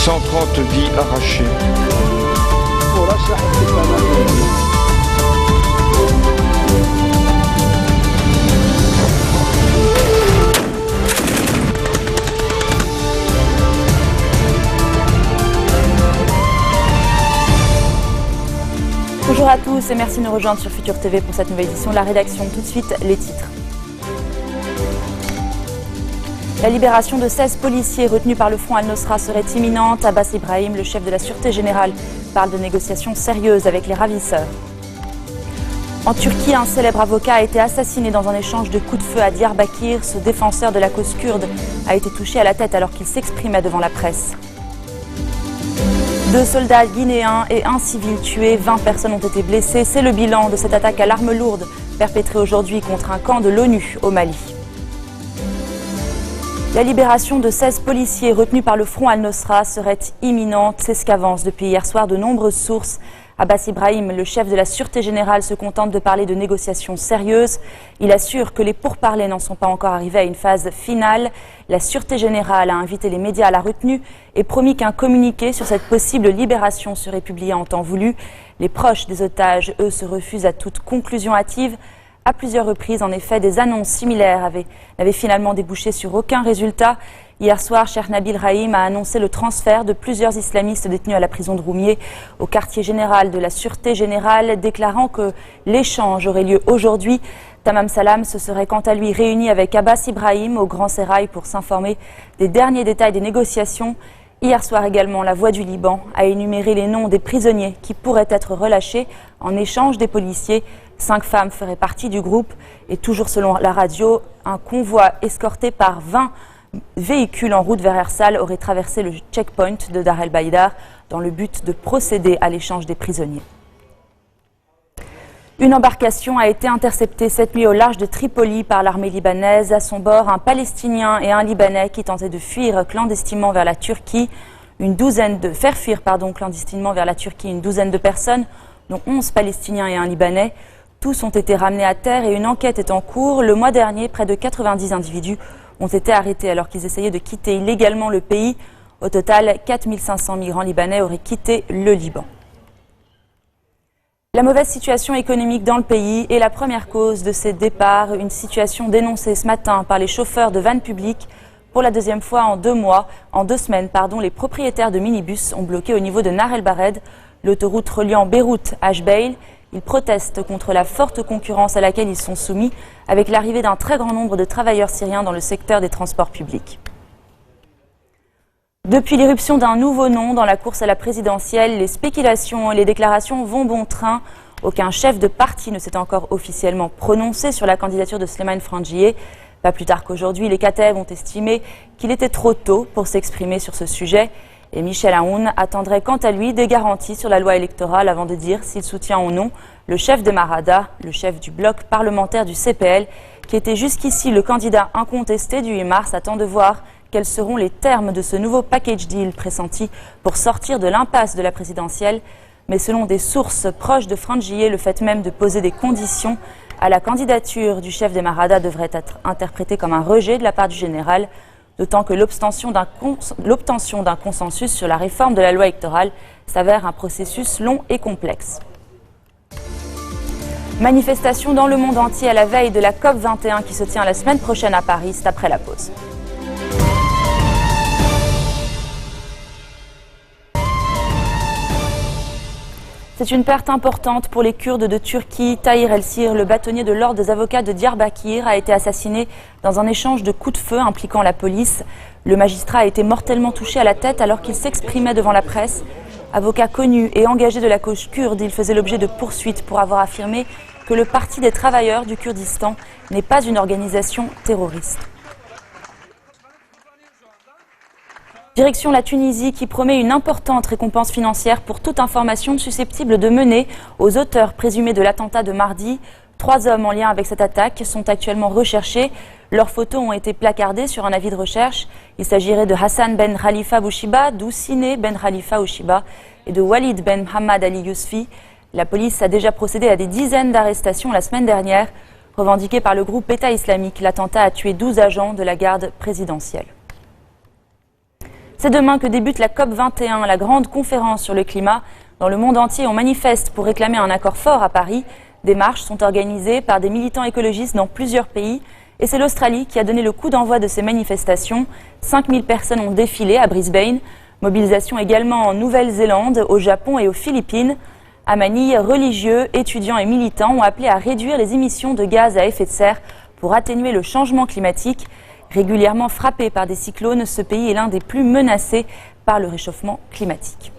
130 vies arrachées. Bonjour à tous et merci de nous rejoindre sur Futur TV pour cette nouvelle édition de la rédaction. Tout de suite, les titres. La libération de 16 policiers retenus par le Front Al-Nosra serait imminente. Abbas Ibrahim, le chef de la Sûreté Générale, parle de négociations sérieuses avec les ravisseurs. En Turquie, un célèbre avocat a été assassiné dans un échange de coups de feu à Diyarbakir. Ce défenseur de la cause kurde a été touché à la tête alors qu'il s'exprimait devant la presse. 2 soldats guinéens et 1 civil tués, 20 personnes ont été blessées. C'est le bilan de cette attaque à l'arme lourde perpétrée aujourd'hui contre un camp de l'ONU au Mali. La libération de 16 policiers retenus par le Front Al-Nosra serait imminente. C'est ce qu'avancent depuis hier soir de nombreuses sources. Abbas Ibrahim, le chef de la Sûreté Générale, se contente de parler de négociations sérieuses. Il assure que les pourparlers n'en sont pas encore arrivés à une phase finale. La Sûreté Générale a invité les médias à la retenue et promis qu'un communiqué sur cette possible libération serait publié en temps voulu. Les proches des otages, eux, se refusent à toute conclusion hâtive. À plusieurs reprises, en effet, des annonces similaires n'avaient finalement débouché sur aucun résultat. Hier soir, Cheikh Nabil Rahim a annoncé le transfert de plusieurs islamistes détenus à la prison de Roumieh au quartier général de la Sûreté Générale, déclarant que l'échange aurait lieu aujourd'hui. Tamam Salam se serait quant à lui réuni avec Abbas Ibrahim au Grand Sérail pour s'informer des derniers détails des négociations. Hier soir également, la Voix du Liban a énuméré les noms des prisonniers qui pourraient être relâchés en échange des policiers. 5 femmes feraient partie du groupe et toujours selon la radio, un convoi escorté par 20 véhicules en route vers Ersal aurait traversé le checkpoint de Dar el-Baïdar dans le but de procéder à l'échange des prisonniers. Une embarcation a été interceptée cette nuit au large de Tripoli par l'armée libanaise. À son bord, un Palestinien et un Libanais qui tentaient de fuir clandestinement vers la Turquie. Faire fuir clandestinement vers la Turquie une douzaine de personnes, dont 11 Palestiniens et un Libanais. Tous ont été ramenés à terre et une enquête est en cours. Le mois dernier, près de 90 individus ont été arrêtés alors qu'ils essayaient de quitter illégalement le pays. Au total, 4500 migrants libanais auraient quitté le Liban. La mauvaise situation économique dans le pays est la première cause de ces départs. Une situation dénoncée ce matin par les chauffeurs de vannes publiques. Pour la deuxième fois en 2 semaines, les propriétaires de minibus ont bloqué au niveau de Nar el-Bared, l'autoroute reliant Beyrouth à Jbeil. Ils protestent contre la forte concurrence à laquelle ils sont soumis avec l'arrivée d'un très grand nombre de travailleurs syriens dans le secteur des transports publics. Depuis l'irruption d'un nouveau nom dans la course à la présidentielle, les spéculations et les déclarations vont bon train. Aucun chef de parti ne s'est encore officiellement prononcé sur la candidature de Slimane Frangieh. Pas plus tard qu'aujourd'hui, les Kateb ont estimé qu'il était trop tôt pour s'exprimer sur ce sujet. Et Michel Aoun attendrait quant à lui des garanties sur la loi électorale avant de dire s'il soutient ou non le chef de Marada, le chef du bloc parlementaire du CPL, qui était jusqu'ici le candidat incontesté du 8 mars. Attend de voir quels seront les termes de ce nouveau package deal pressenti pour sortir de l'impasse de la présidentielle. Mais selon des sources proches de Frangieh, le fait même de poser des conditions à la candidature du chef de Marada devrait être interprété comme un rejet de la part du général. D'autant que l'obtention d'un consensus sur la réforme de la loi électorale s'avère un processus long et complexe. Manifestation dans le monde entier à la veille de la COP21 qui se tient la semaine prochaine à Paris, c'est après la pause. C'est une perte importante pour les Kurdes de Turquie. Tahir El-Sir, le bâtonnier de l'ordre des avocats de Diyarbakir, a été assassiné dans un échange de coups de feu impliquant la police. Le magistrat a été mortellement touché à la tête alors qu'il s'exprimait devant la presse. Avocat connu et engagé de la cause kurde, il faisait l'objet de poursuites pour avoir affirmé que le Parti des travailleurs du Kurdistan n'est pas une organisation terroriste. Direction la Tunisie qui promet une importante récompense financière pour toute information susceptible de mener aux auteurs présumés de l'attentat de mardi. 3 hommes en lien avec cette attaque sont actuellement recherchés. Leurs photos ont été placardées sur un avis de recherche. Il s'agirait de Hassan Ben Khalifa Bouchiba, d'Oussine Ben Khalifa Bouchiba et de Walid Ben Hamad Ali Yousfi. La police a déjà procédé à des dizaines d'arrestations la semaine dernière. Revendiqué par le groupe État islamique, l'attentat a tué 12 agents de la garde présidentielle. C'est demain que débute la COP21, la grande conférence sur le climat. Dans le monde entier, on manifeste pour réclamer un accord fort à Paris. Des marches sont organisées par des militants écologistes dans plusieurs pays. Et c'est l'Australie qui a donné le coup d'envoi de ces manifestations. 5000 personnes ont défilé à Brisbane. Mobilisation également en Nouvelle-Zélande, au Japon et aux Philippines. À Manille, religieux, étudiants et militants ont appelé à réduire les émissions de gaz à effet de serre pour atténuer le changement climatique. Régulièrement frappé par des cyclones, ce pays est l'un des plus menacés par le réchauffement climatique.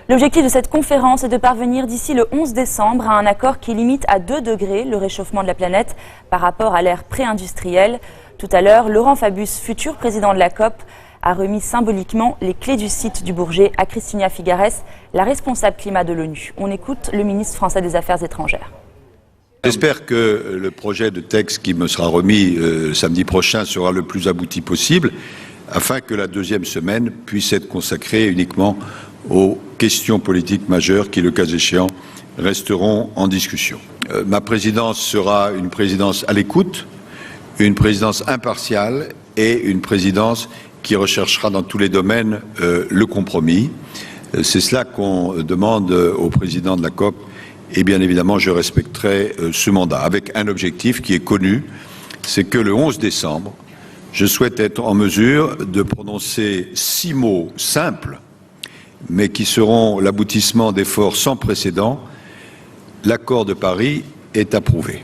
L'objectif de cette conférence est de parvenir d'ici le 11 décembre à un accord qui limite à 2 degrés le réchauffement de la planète par rapport à l'ère pré-industrielle. Tout à l'heure, Laurent Fabius, futur président de la COP, a remis symboliquement les clés du site du Bourget à Cristina Figueres, la responsable climat de l'ONU. On écoute le ministre français des Affaires étrangères. J'espère que le projet de texte qui me sera remis samedi prochain sera le plus abouti possible, afin que la deuxième semaine puisse être consacrée uniquement aux questions politiques majeures qui, le cas échéant, resteront en discussion. Ma présidence sera une présidence à l'écoute, une présidence impartiale et une présidence qui recherchera dans tous les domaines le compromis. C'est cela qu'on demande au président de la COP et bien évidemment je respecterai ce mandat avec un objectif qui est connu, c'est que le 11 décembre, je souhaite être en mesure de prononcer 6 mots simples mais qui seront l'aboutissement d'efforts sans précédent. L'accord de Paris est approuvé.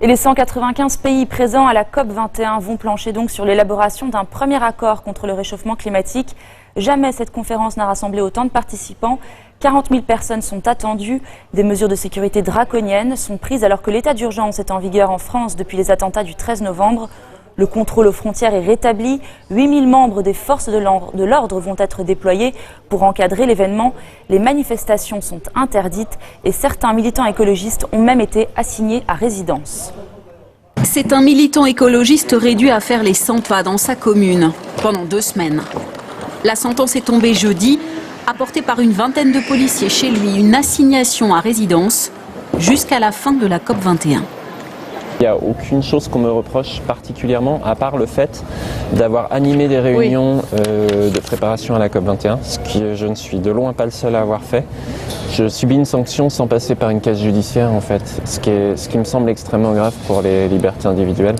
Et les 195 pays présents à la COP21 vont plancher donc sur l'élaboration d'un premier accord contre le réchauffement climatique. Jamais cette conférence n'a rassemblé autant de participants. 40 000 personnes sont attendues. Des mesures de sécurité draconiennes sont prises alors que l'état d'urgence est en vigueur en France depuis les attentats du 13 novembre. Le contrôle aux frontières est rétabli. 8 000 membres des forces de l'ordre vont être déployés pour encadrer l'événement. Les manifestations sont interdites et certains militants écologistes ont même été assignés à résidence. C'est un militant écologiste réduit à faire les 100 pas dans sa commune pendant 2 semaines. La sentence est tombée jeudi, apportée par une vingtaine de policiers chez lui, une assignation à résidence jusqu'à la fin de la COP21. Il n'y a aucune chose qu'on me reproche particulièrement, à part le fait d'avoir animé des réunions de préparation à la COP21, ce que je ne suis de loin pas le seul à avoir fait. Je subis une sanction sans passer par une case judiciaire, en fait, ce qui me semble extrêmement grave pour les libertés individuelles.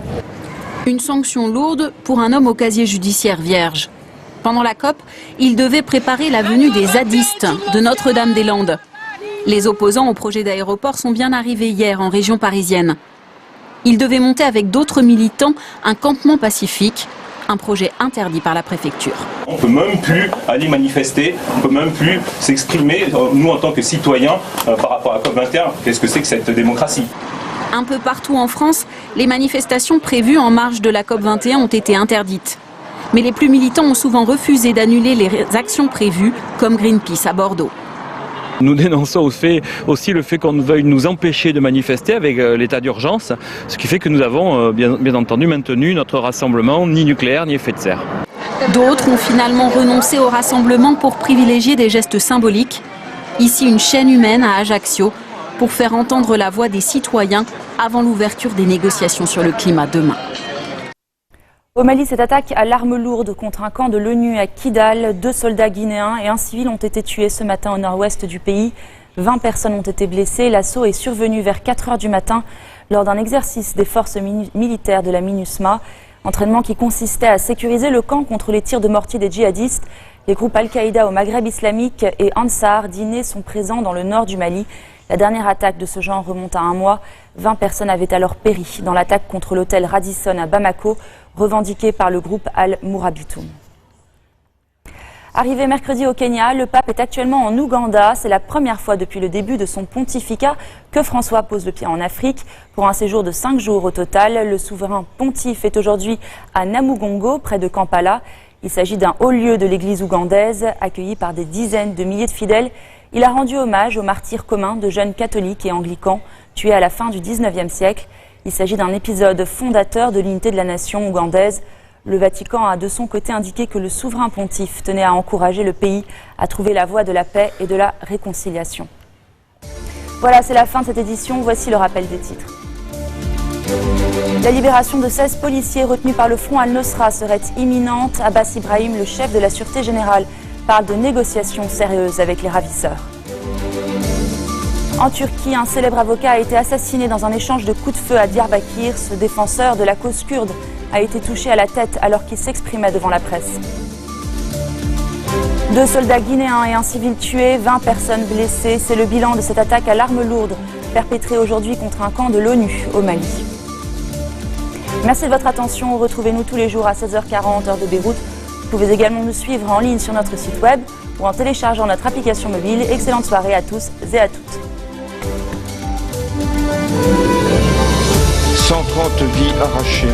Une sanction lourde pour un homme au casier judiciaire vierge. Pendant la COP, il devait préparer la venue des zadistes de Notre-Dame-des-Landes. Les opposants au projet d'aéroport sont bien arrivés hier en région parisienne. Il devait monter avec d'autres militants un campement pacifique, un projet interdit par la préfecture. On ne peut même plus aller manifester, on ne peut même plus s'exprimer, nous en tant que citoyens, par rapport à la COP21. Qu'est-ce que c'est que cette démocratie ? Un peu partout en France, les manifestations prévues en marge de la COP21 ont été interdites. Mais les plus militants ont souvent refusé d'annuler les actions prévues, comme Greenpeace à Bordeaux. Nous dénonçons aussi le fait qu'on veuille nous empêcher de manifester avec l'état d'urgence, ce qui fait que nous avons bien entendu maintenu notre rassemblement, ni nucléaire ni effet de serre. D'autres ont finalement renoncé au rassemblement pour privilégier des gestes symboliques. Ici, une chaîne humaine à Ajaccio pour faire entendre la voix des citoyens avant l'ouverture des négociations sur le climat demain. Au Mali, cette attaque à l'arme lourde contre un camp de l'ONU à Kidal, 2 soldats guinéens et un civil ont été tués ce matin au nord-ouest du pays. 20 personnes ont été blessées. L'assaut est survenu vers 4 heures du matin lors d'un exercice des forces militaires de la MINUSMA. Entraînement qui consistait à sécuriser le camp contre les tirs de mortier des djihadistes. Les groupes Al-Qaïda au Maghreb islamique et Ansar Dine sont présents dans le nord du Mali. La dernière attaque de ce genre remonte à 1 mois. 20 personnes avaient alors péri dans l'attaque contre l'hôtel Radisson à Bamako, revendiquée par le groupe Al-Mourabitoun. Arrivé mercredi au Kenya, le pape est actuellement en Ouganda. C'est la première fois depuis le début de son pontificat que François pose le pied en Afrique. Pour un séjour de 5 jours au total, le souverain pontife est aujourd'hui à Namugongo, près de Kampala. Il s'agit d'un haut lieu de l'église ougandaise, accueilli par des dizaines de milliers de fidèles. Il a rendu hommage aux martyrs communs de jeunes catholiques et anglicans, tués à la fin du 19e siècle. Il s'agit d'un épisode fondateur de l'unité de la nation ougandaise. Le Vatican a de son côté indiqué que le souverain pontife tenait à encourager le pays à trouver la voie de la paix et de la réconciliation. Voilà, c'est la fin de cette édition. Voici le rappel des titres. La libération de 16 policiers retenus par le front Al-Nosra serait imminente. Abbas Ibrahim, le chef de la Sûreté Générale, parle de négociations sérieuses avec les ravisseurs. En Turquie, un célèbre avocat a été assassiné dans un échange de coups de feu à Diyarbakir. Ce défenseur de la cause kurde a été touché à la tête alors qu'il s'exprimait devant la presse. 2 soldats guinéens et un civil tué, 20 personnes blessées. C'est le bilan de cette attaque à l'arme lourde perpétrée aujourd'hui contre un camp de l'ONU au Mali. Merci de votre attention. Retrouvez-nous tous les jours à 16h40 heure de Beyrouth. Vous pouvez également nous suivre en ligne sur notre site web ou en téléchargeant notre application mobile. Excellente soirée à tous et à toutes. 130 vies arrachées.